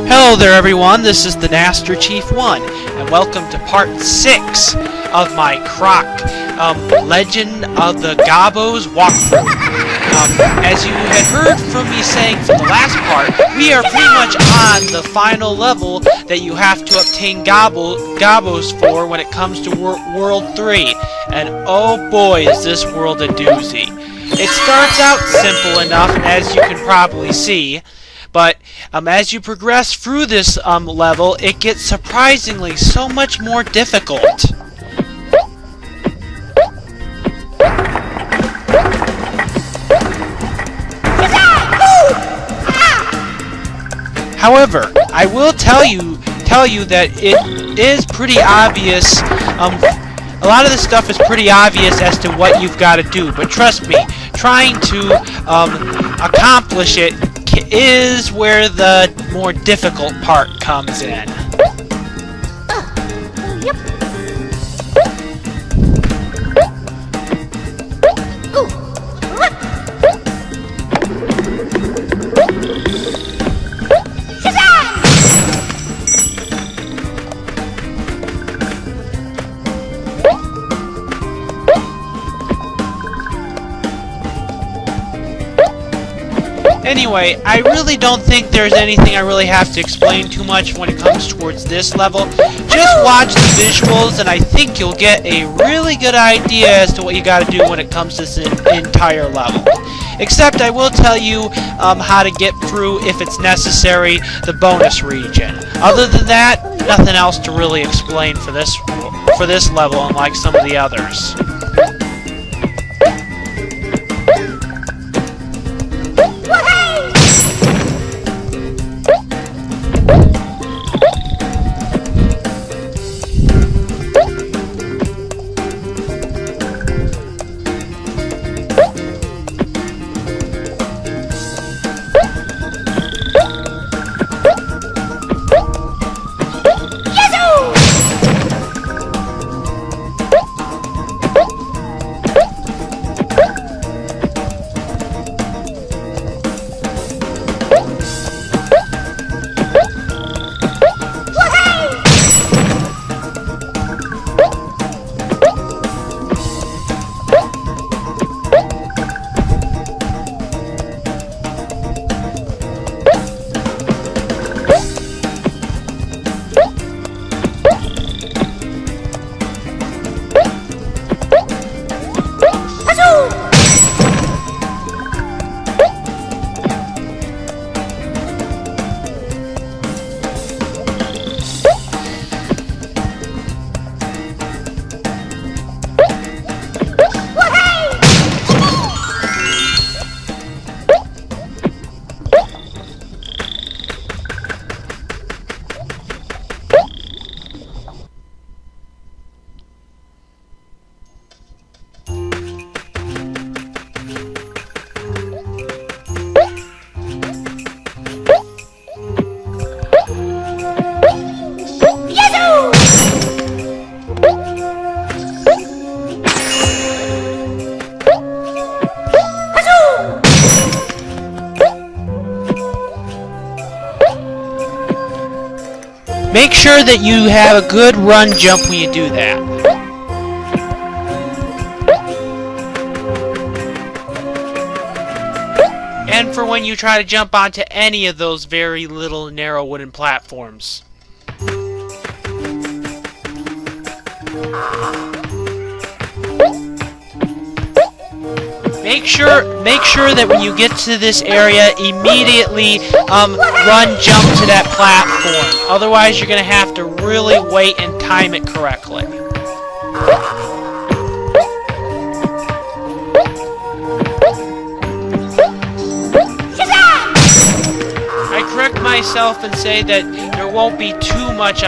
Hello there everyone, this is the Master Chief 1, and welcome to part 6 of my Croc Legend of the Gobbos walkthrough. As you had heard from me saying from the last part, we are pretty much on the final level that you have to obtain Gobbos for when it comes to World 3, and oh boy is this world a doozy. It starts out simple enough, as you can probably see, but as you progress through this level, it gets surprisingly so much more difficult. However, I will tell you that it is pretty obvious. A lot of this stuff is pretty obvious as to what you've got to do, but trust me, trying to accomplish it is where the more difficult part comes in. Yep. Anyway, I really don't think there's anything I really have to explain too much when it comes towards this level. Just watch the visuals and I think you'll get a really good idea as to what you gotta do when it comes to this entire level. Except I will tell you how to get through, if it's necessary, the bonus region. Other than that, nothing else to really explain for this level, unlike some of the others. Make sure that you have a good run jump when you do that. And for when you try to jump onto any of those very little narrow wooden platforms. Make sure that when you get to this area, immediately run jump to that platform. Otherwise, you're gonna have to really wait and time it correctly. I correct myself and say that there won't be too much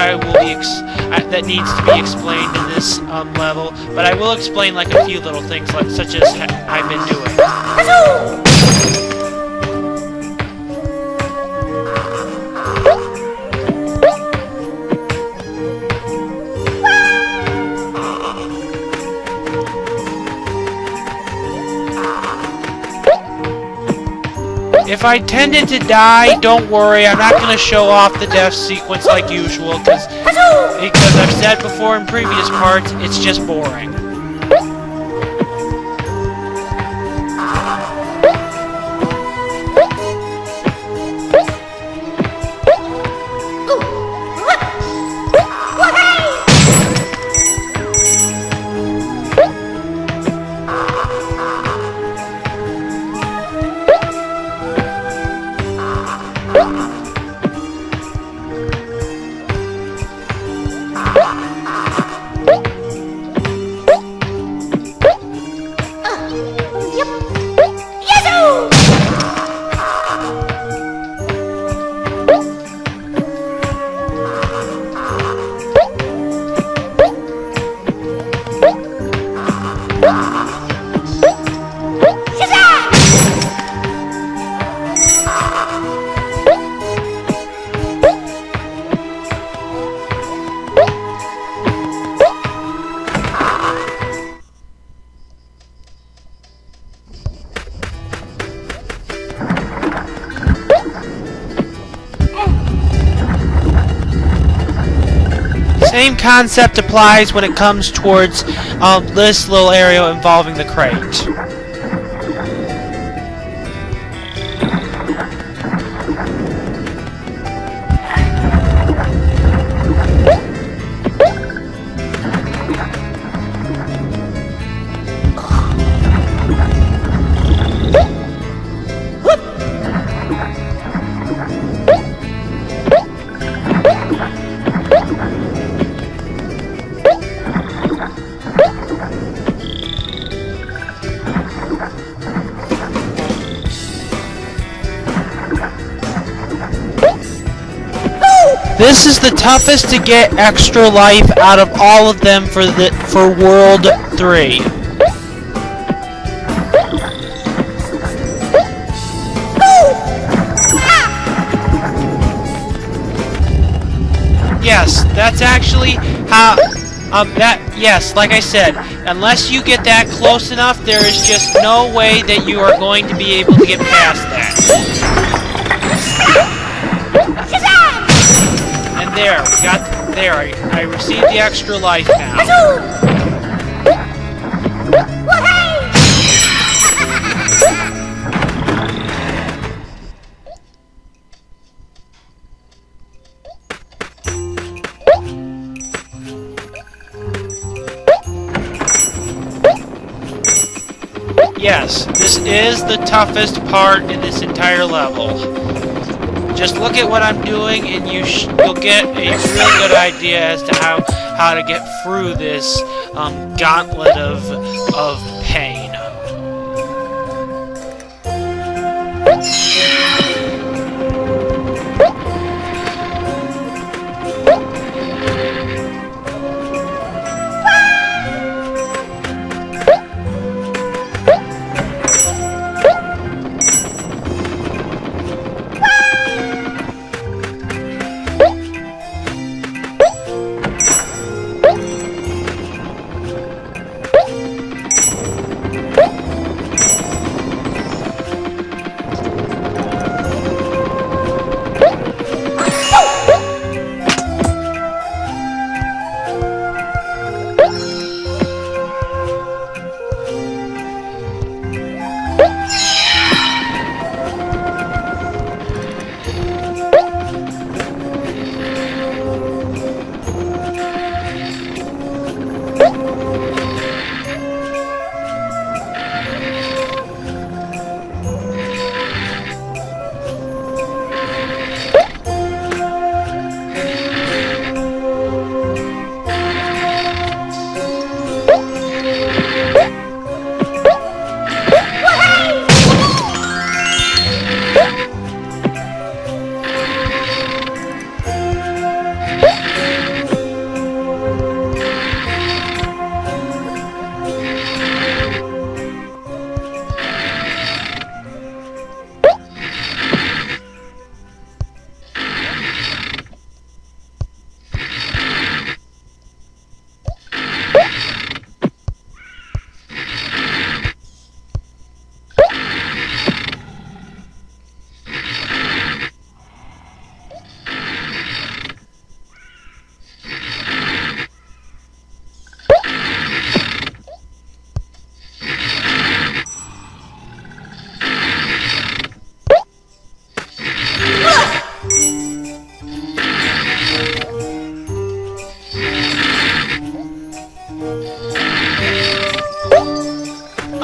that needs to be explained in this level, but I will explain like a few little things, such as I've been doing. if I tended to die, don't worry. I'm not going to show off the death sequence like usual, because I've said before in previous parts, it's just boring. Same concept applies when it comes towards this little area involving the crate. This is the toughest to get extra life out of all of them for World 3. Yes, that's actually how, yes, like I said, unless you get that close enough, there is just no way that you are going to be able to get past that. And there, we got, there, I received the extra life now. Yes, this is the toughest part in this entire level. Just look at what I'm doing and you'll get a really good idea as to how to get through this gauntlet of pain.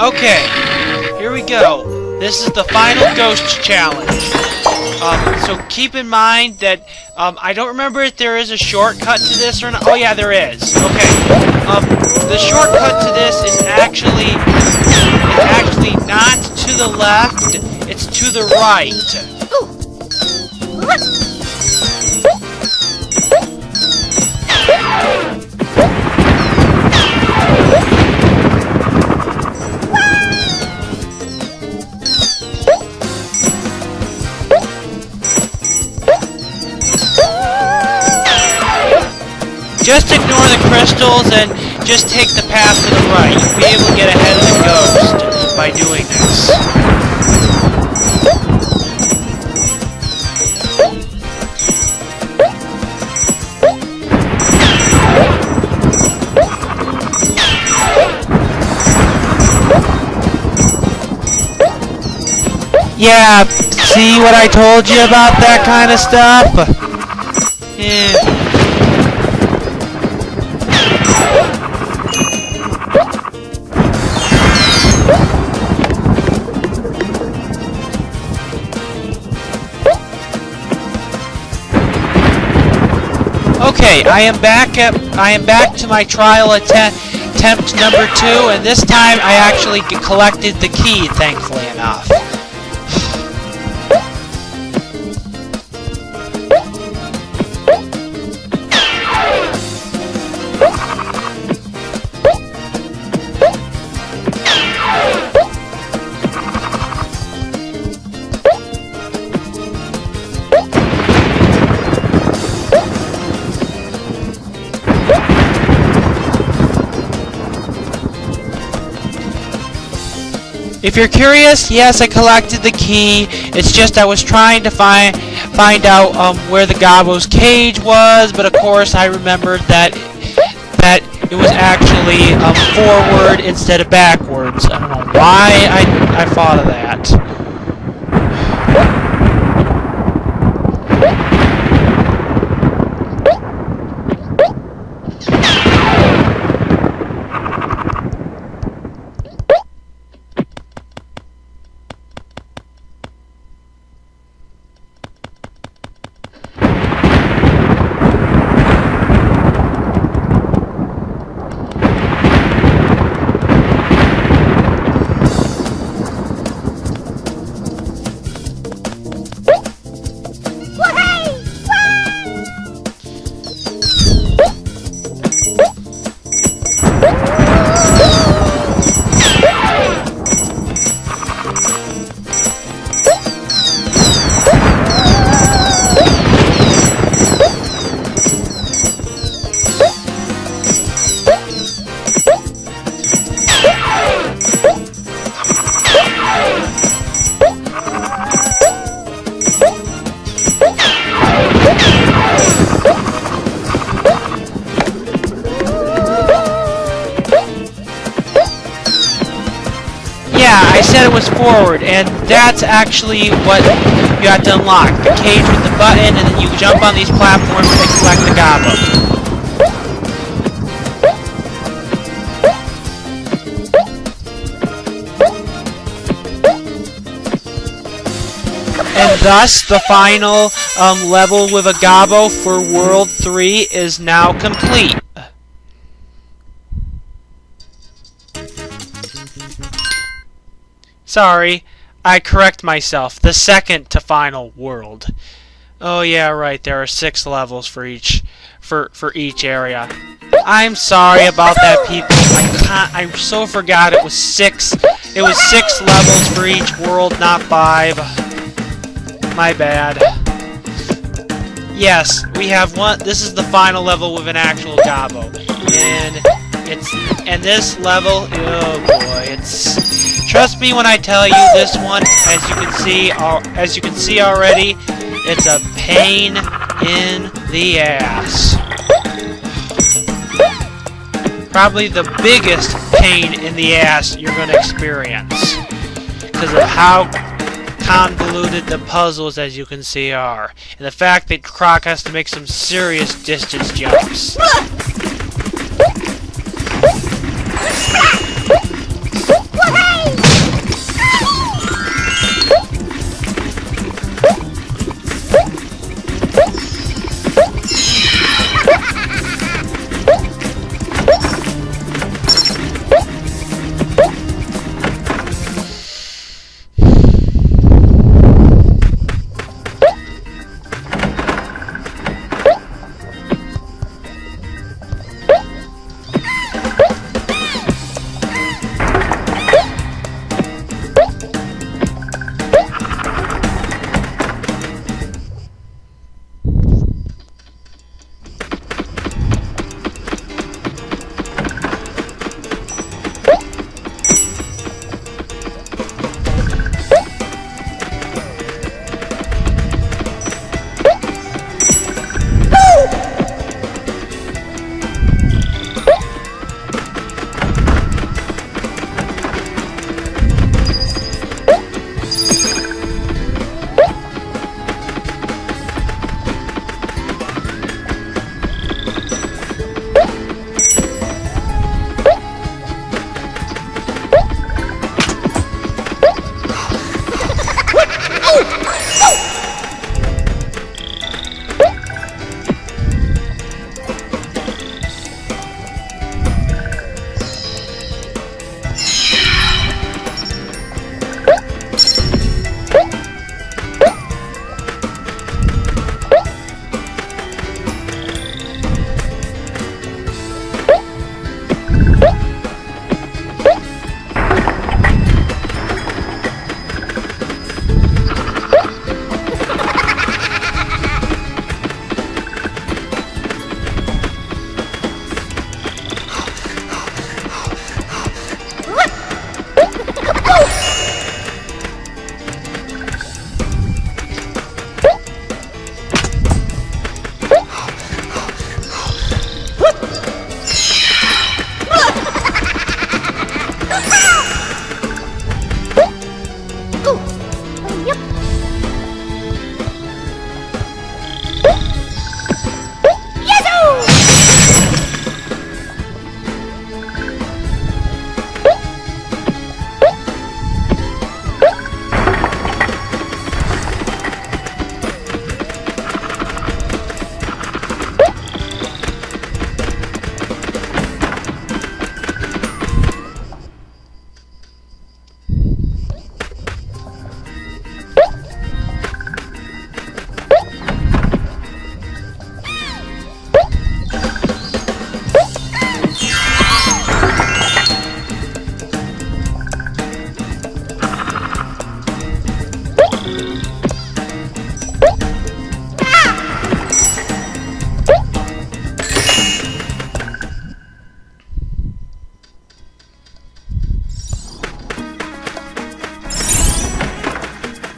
Okay, here we go. This is the final ghost challenge. So keep in mind that I don't remember if there is a shortcut to this or not. Oh yeah, there is. Okay. The shortcut to this is actually not to the left. It's to the right. Just ignore the crystals and just take the path to the right. You'll be able to get ahead of the ghost by doing this. Yeah, see what I told you about that kind of stuff? Yeah. Okay, I am back to my trial attempt number 2, and this time I actually collected the key, thankfully enough. If you're curious, yes, I collected the key. It's just I was trying to find out where the Gobbos cage was, but of course I remembered that it was actually forward instead of backwards. I don't know why I thought of that. I said it was forward, and that's actually what you have to unlock. The cage with the button, and then you jump on these platforms and collect the gobbo. And thus, the final level with a gobbo for World 3 is now complete. Sorry, I correct myself. The second to final world. Oh yeah, right. There are 6 levels for each area. I'm sorry about that, people. I so forgot it was 6. It was 6 levels for each world, not 5. My bad. Yes, we have one. This is the final level with an actual gobbo, and this level. Oh boy, it's. Trust me when I tell you, this one, as you can see already, it's a pain in the ass. Probably the biggest pain in the ass you're going to experience, because of how convoluted the puzzles, as you can see, are, and the fact that Croc has to make some serious distance jumps. Wahey!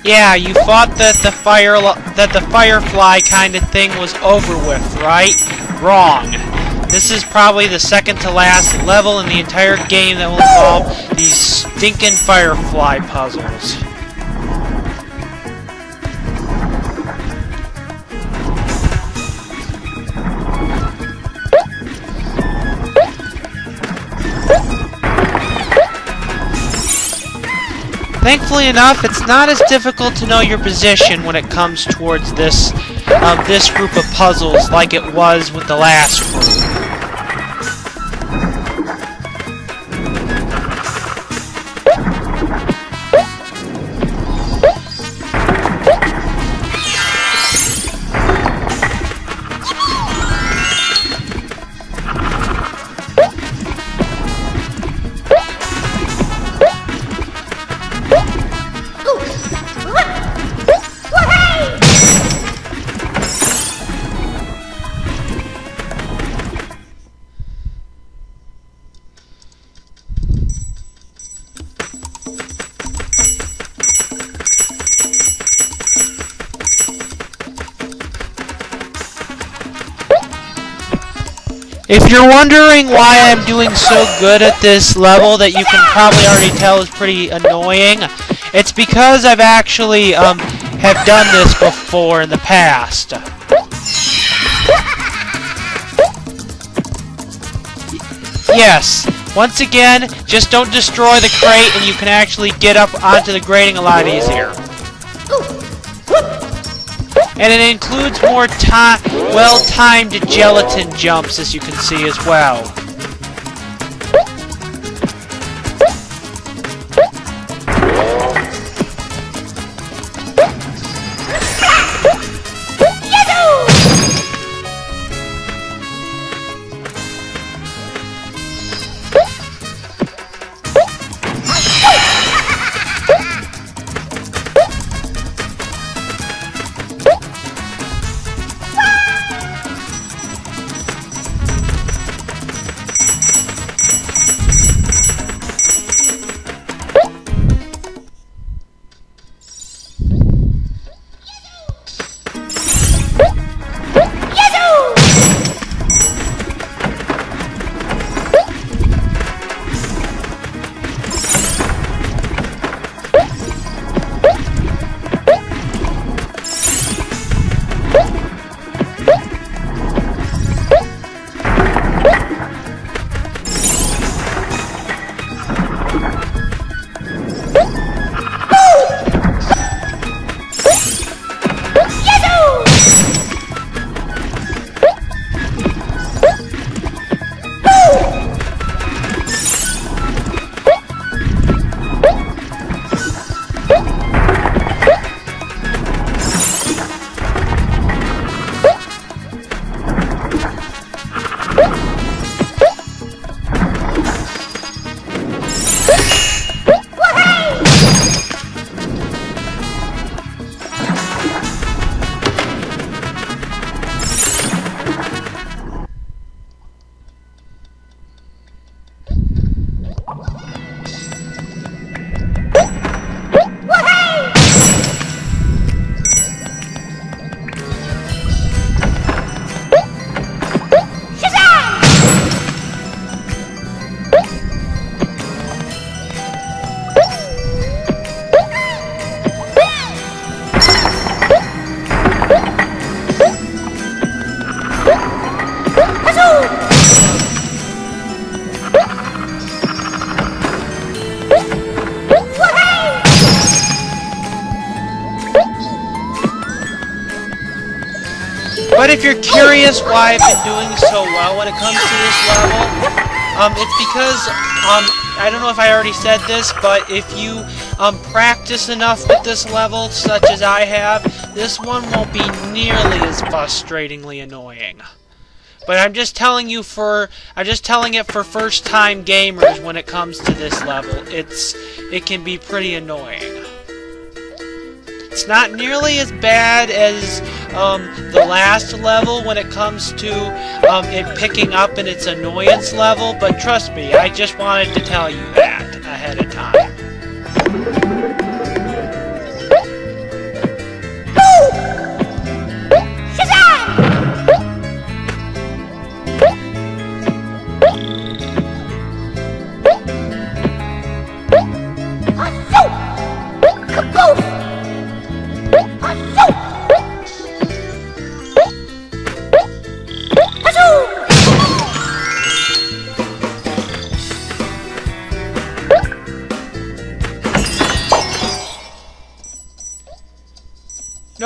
Yeah, you thought that the firefly kind of thing was over with, right? Wrong. This is probably the second to last level in the entire game that will involve these stinking firefly puzzles. Thankfully enough, it's not as difficult to know your position when it comes towards this group of puzzles like it was with the last group. If you're wondering why I'm doing so good at this level that you can probably already tell is pretty annoying, it's because I've actually have done this before in the past. Yes, once again, just don't destroy the crate and you can actually get up onto the grating a lot easier. And it includes more well-timed gelatin jumps, as you can see as well. But if you're curious why I've been doing so well when it comes to this level, it's because, I don't know if I already said this, but if you practice enough with this level, such as I have, this one won't be nearly as frustratingly annoying. But I'm just telling it for first-time gamers when it comes to this level. It can be pretty annoying. It's not nearly as bad as the last level when it comes to it picking up in its annoyance level, but trust me, I just wanted to tell you that ahead of time.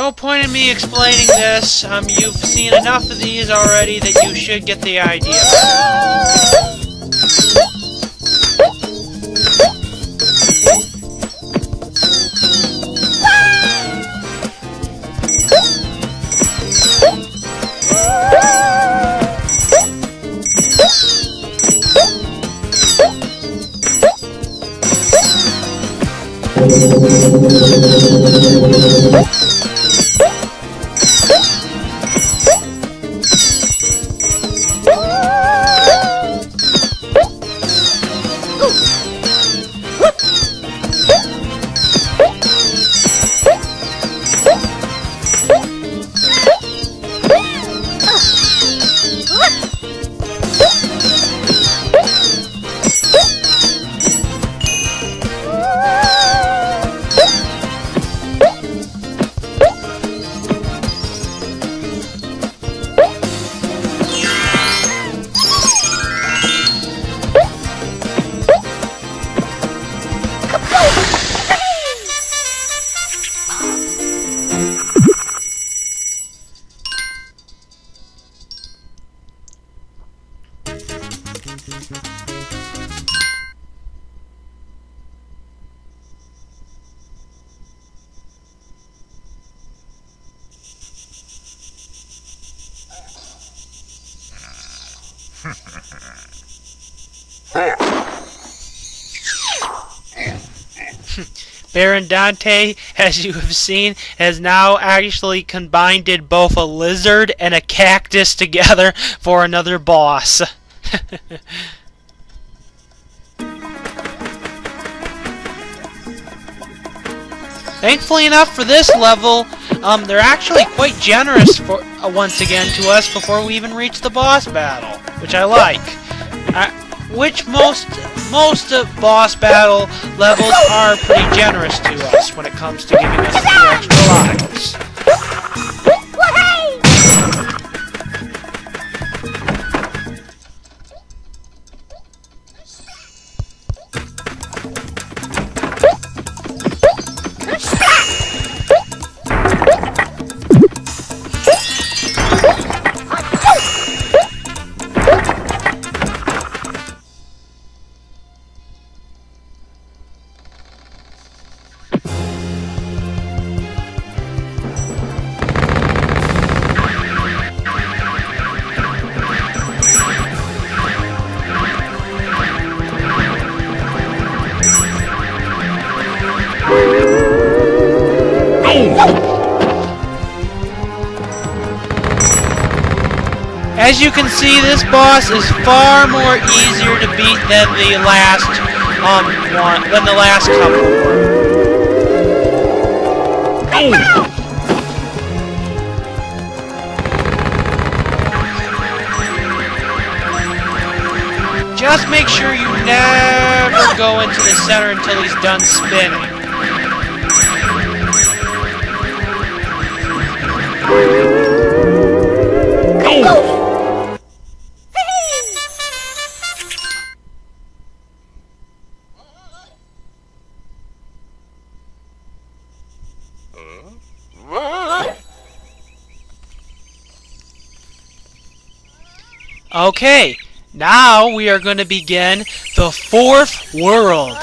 no point in me explaining this. You've seen enough of these already that you should get the idea. Baron Dante, as you have seen, has now actually combined both a lizard and a cactus together for another boss. Thankfully enough for this level, they're actually quite generous for once again to us before we even reach the boss battle, which I like. Which most boss battle levels are pretty generous to us when it comes to giving us a few extra lives. As you can see, this boss is far more easier to beat than the last couple were. Just make sure you never go into the center until he's done spinning. Okay, now we are going to begin the fourth world.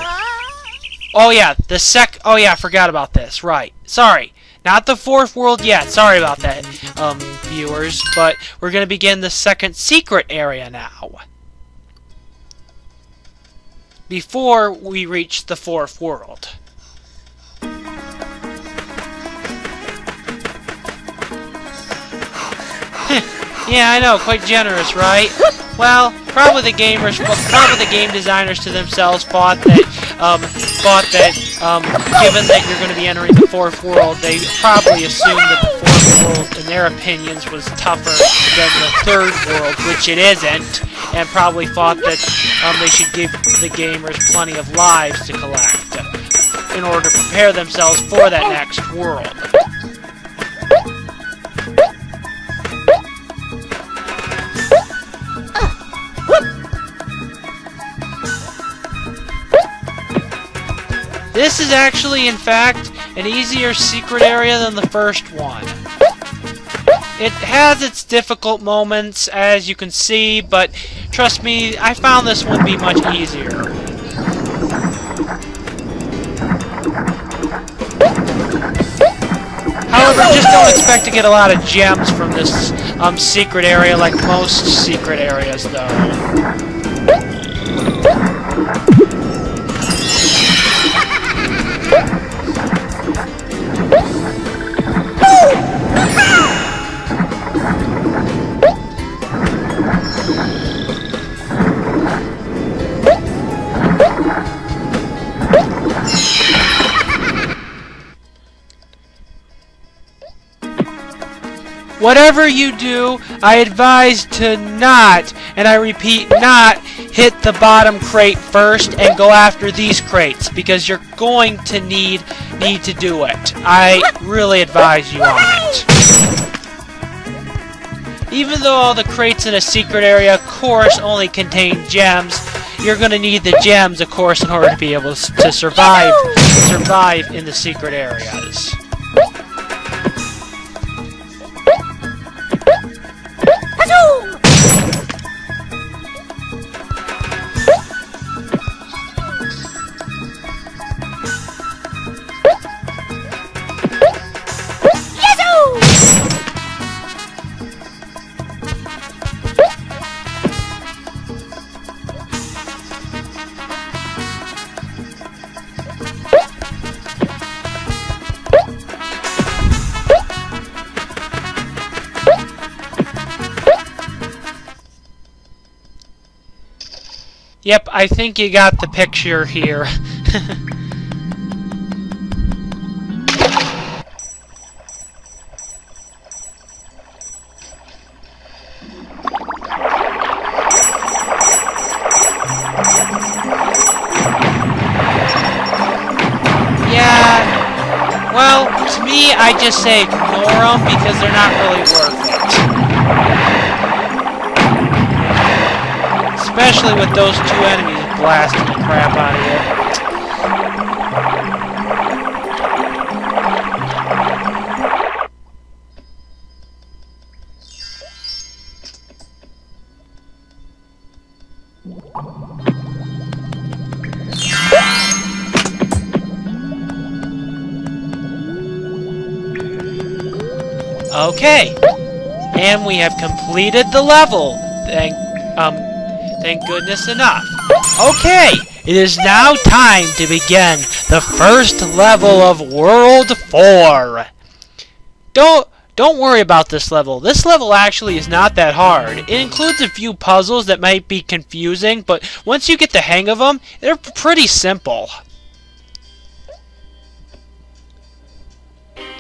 Oh yeah, I forgot about this. Right. Sorry. Not the fourth world yet. Sorry about that, viewers. But we're going to begin the second secret area now. Before we reach the fourth world. Yeah, I know, quite generous, right? Well, probably the game designers to themselves thought that, given that you're going to be entering the fourth world, they probably assumed that the fourth world, in their opinions, was tougher than the third world, which it isn't, and probably thought that they should give the gamers plenty of lives to collect in order to prepare themselves for that next world. This is actually, in fact, an easier secret area than the first one. It has its difficult moments, as you can see, but trust me, I found this one to be much easier. However, just don't expect to get a lot of gems from this secret area like most secret areas, though. Whatever you do, I advise to not, and I repeat, not hit the bottom crate first and go after these crates, because you're going to need to do it. I really advise you on it. Even though all the crates in a secret area, of course, only contain gems, you're going to need the gems, of course, in order to be able to survive in the secret areas. Yep, I think you got the picture here. Yeah, well, to me, I just say ignore them because they're not really worth it. Especially with those two enemies blasting the crap out of you. Okay, and we have completed the level. Thank goodness enough. Okay, it is now time to begin the first level of World 4. Don't worry about this level. This level actually is not that hard. It includes a few puzzles that might be confusing, but once you get the hang of them, they're pretty simple.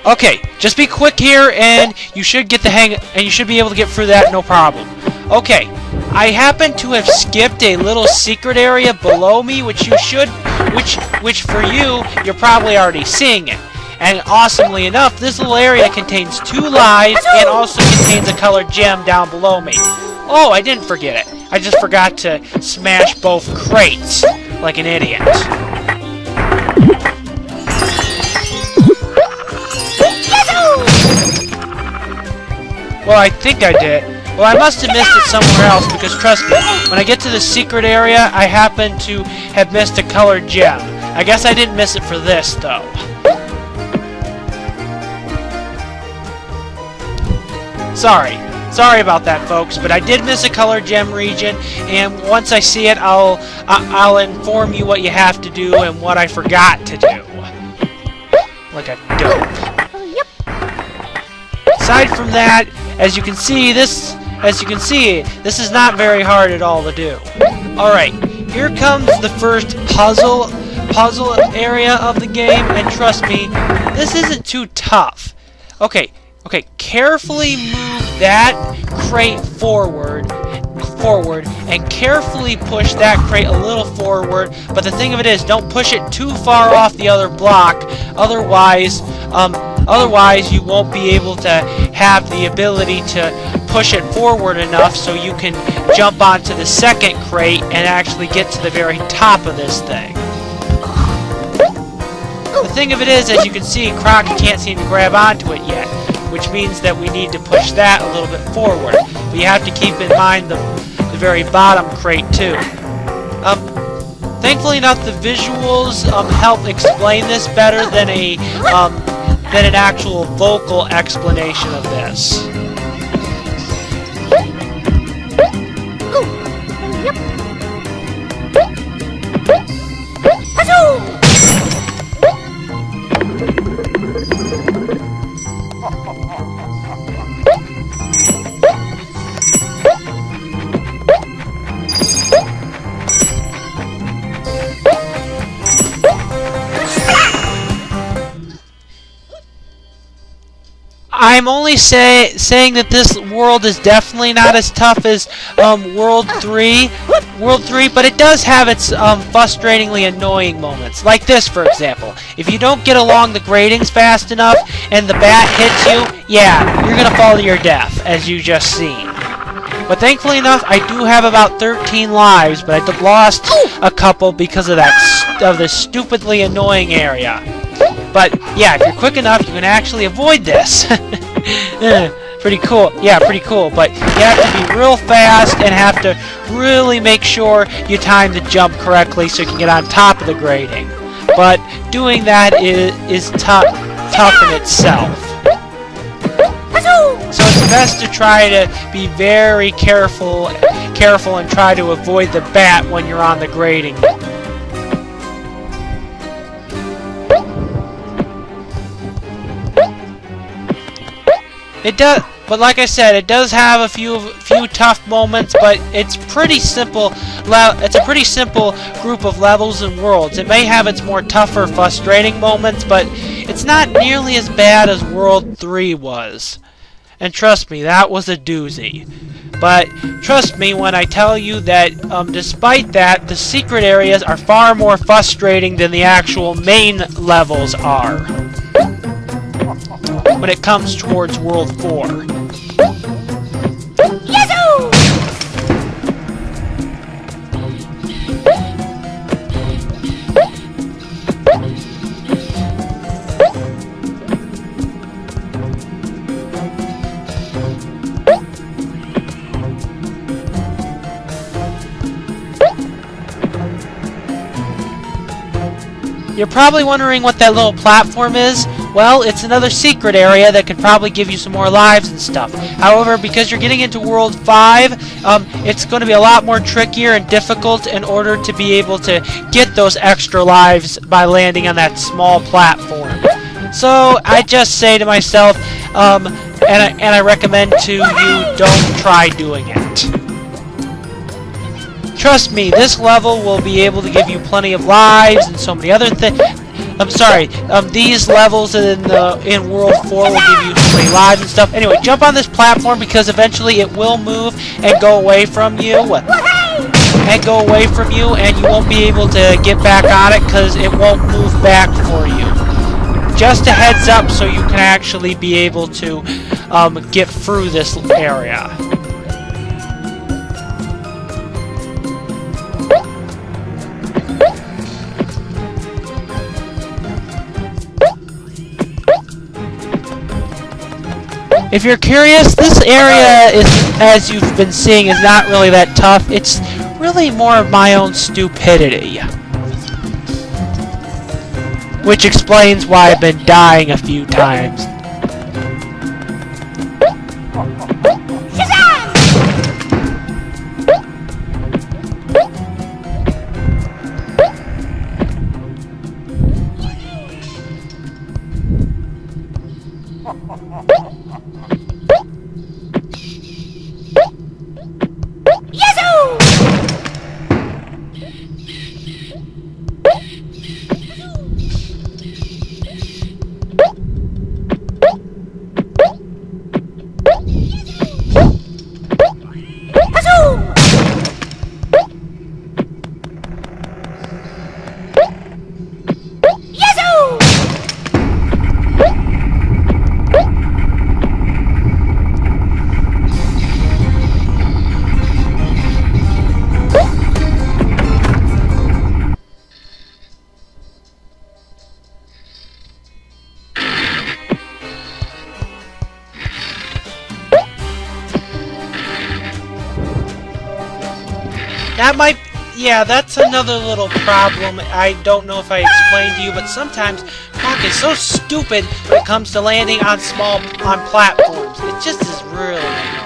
Okay, just be quick here and you should get the hang and you should be able to get through that no problem. Okay, I happen to have skipped a little secret area below me, which for you, you're probably already seeing it. And awesomely enough, this little area contains 2 lives and also contains a colored gem down below me. Oh, I didn't forget it. I just forgot to smash both crates like an idiot. Well, I think I did. Well, I must have missed it somewhere else because, trust me, when I get to the secret area, I happen to have missed a colored gem. I guess I didn't miss it for this, though. Sorry about that, folks, but I did miss a colored gem region, and once I see it, I'll inform you what you have to do and what I forgot to do. Like a dope. Aside from that, as you can see, this is not very hard at all to do. Alright, here comes the first puzzle area of the game, and trust me, this isn't too tough. Okay, carefully move that crate forward, and carefully push that crate a little forward, but the thing of it is, don't push it too far off the other block, otherwise you won't be able to have the ability to push it forward enough so you can jump onto the second crate and actually get to the very top of this thing. The thing of it is, as you can see, Croc can't seem to grab onto it yet, which means that we need to push that a little bit forward. But you have to keep in mind the very bottom crate too. Thankfully enough, the visuals help explain this better than an actual vocal explanation of this. I'm only saying that this world is definitely not as tough as World 3, but it does have its frustratingly annoying moments. Like this, for example. If you don't get along the gratings fast enough and the bat hits you, yeah, you're gonna fall to your death, as you just seen. But thankfully enough, I do have about 13 lives, but I lost a couple because of this stupidly annoying area. But yeah, if you're quick enough, you can actually avoid this. Pretty cool. Yeah, pretty cool. But you have to be real fast and have to really make sure you time the jump correctly so you can get on top of the grating. But doing that is tough in itself. So it's best to try to be very careful and try to avoid the bat when you're on the grating. It does, but like I said, it does have a few tough moments, but it's pretty simple. It's a pretty simple group of levels and worlds. It may have its more tougher, frustrating moments, but it's not nearly as bad as World 3 was. And trust me, that was a doozy. But trust me when I tell you that despite that, the secret areas are far more frustrating than the actual main levels are when it comes towards World 4. Yazoo! You're probably wondering what that little platform is. Well, it's another secret area that could probably give you some more lives and stuff. However, because you're getting into World 5, it's going to be a lot more trickier and difficult in order to be able to get those extra lives by landing on that small platform. So, I just say to myself, and I recommend to you, don't try doing it. Trust me, this level will be able to give you plenty of lives and so many other things. I'm sorry, these levels in World 4 will give you so many lives and stuff. Anyway, jump on this platform because eventually it will move and go away from you. And you won't be able to get back on it because it won't move back for you. Just a heads up so you can actually be able to get through this area. If you're curious, this area is, as you've been seeing, is not really that tough. It's really more of my own stupidity. Which explains why I've been dying a few times. That might... Yeah, that's another little problem. I don't know if I explained to you, but sometimes Croc is so stupid when it comes to landing on platforms. It just is really annoying.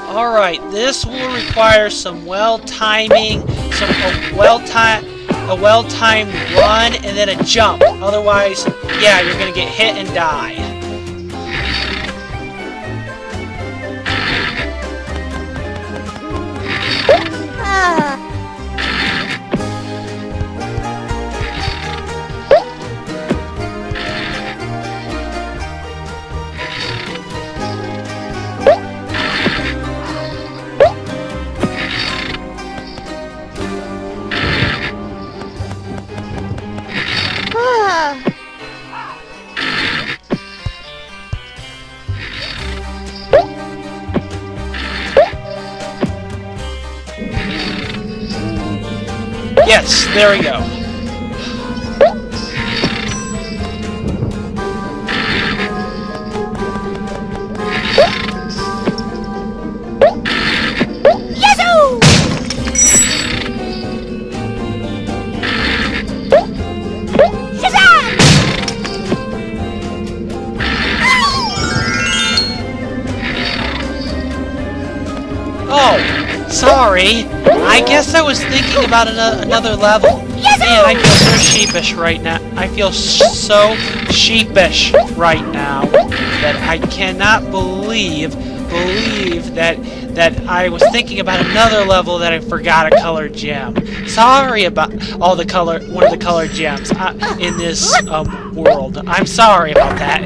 Alright, this will require some well-timing, a well-timed run, and then a jump. Otherwise, yeah, you're gonna get hit and die. Yes, there we go. Oh, sorry. I guess I was thinking about another level. Man, I feel so sheepish right now. I feel so sheepish right now that I cannot believe that I was thinking about another level that I forgot a colored gem. Sorry about one of the colored gems in this world. I'm sorry about that.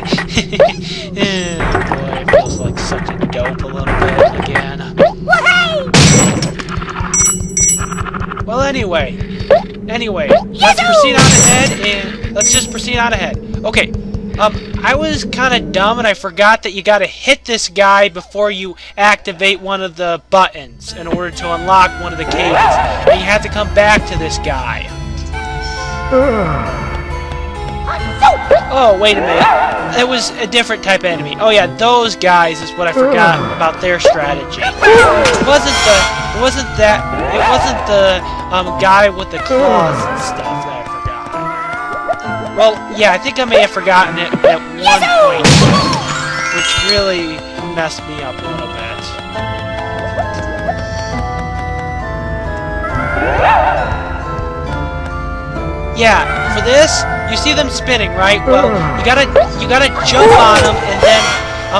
Boy, it feels like such a dope a little bit again. Well, anyway, let's proceed on ahead, and let's just proceed on ahead. Okay, I was kind of dumb, and I forgot that you gotta hit this guy before you activate one of the buttons in order to unlock one of the cages. And you have to come back to this guy. Oh, wait a minute. It was a different type of enemy. Oh yeah, those guys is what I forgot about their strategy. It wasn't the guy with the claws and stuff that I forgot. Well, yeah, I think I may have forgotten it at one point, which really messed me up a little bit. Yeah, for this, you see them spinning, right? Well, you gotta jump on them and then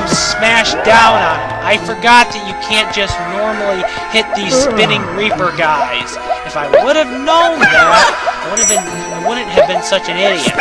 smash down on them. I forgot that you can't just normally hit these spinning Reaper guys. If I would have known that, I wouldn't have been such an idiot.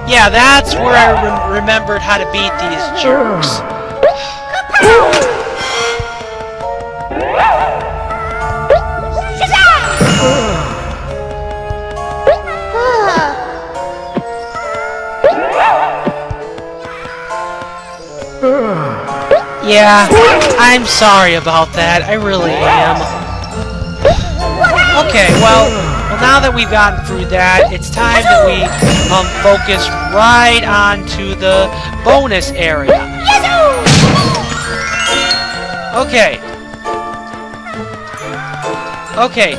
Yeah, that's where I remembered how to beat these jerks. Yeah, I'm sorry about that. I really am. Okay, well, now that we've gotten through that, it's time that we focus right onto the bonus area. Okay. Okay,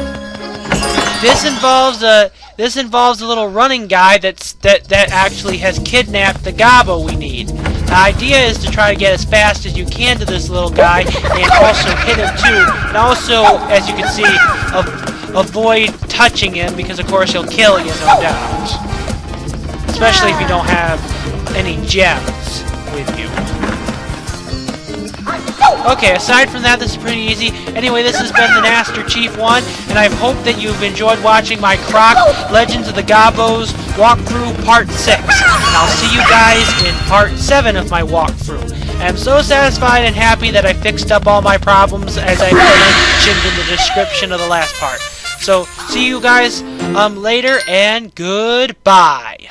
This involves a little running guy that actually has kidnapped the Gobbo we need. The idea is to try to get as fast as you can to this little guy and also hit him too. And also, as you can see, avoid touching him because of course he'll kill you, no doubt. Especially if you don't have any gems with you. Okay, aside from that, this is pretty easy. Anyway, this has been the Master Chief 1, and I hope that you've enjoyed watching my Croc Legends of the Gobbos walkthrough Part 6. And I'll see you guys in Part 7 of my walkthrough. And I'm so satisfied and happy that I fixed up all my problems as I mentioned in the description of the last part. So, see you guys later, and goodbye.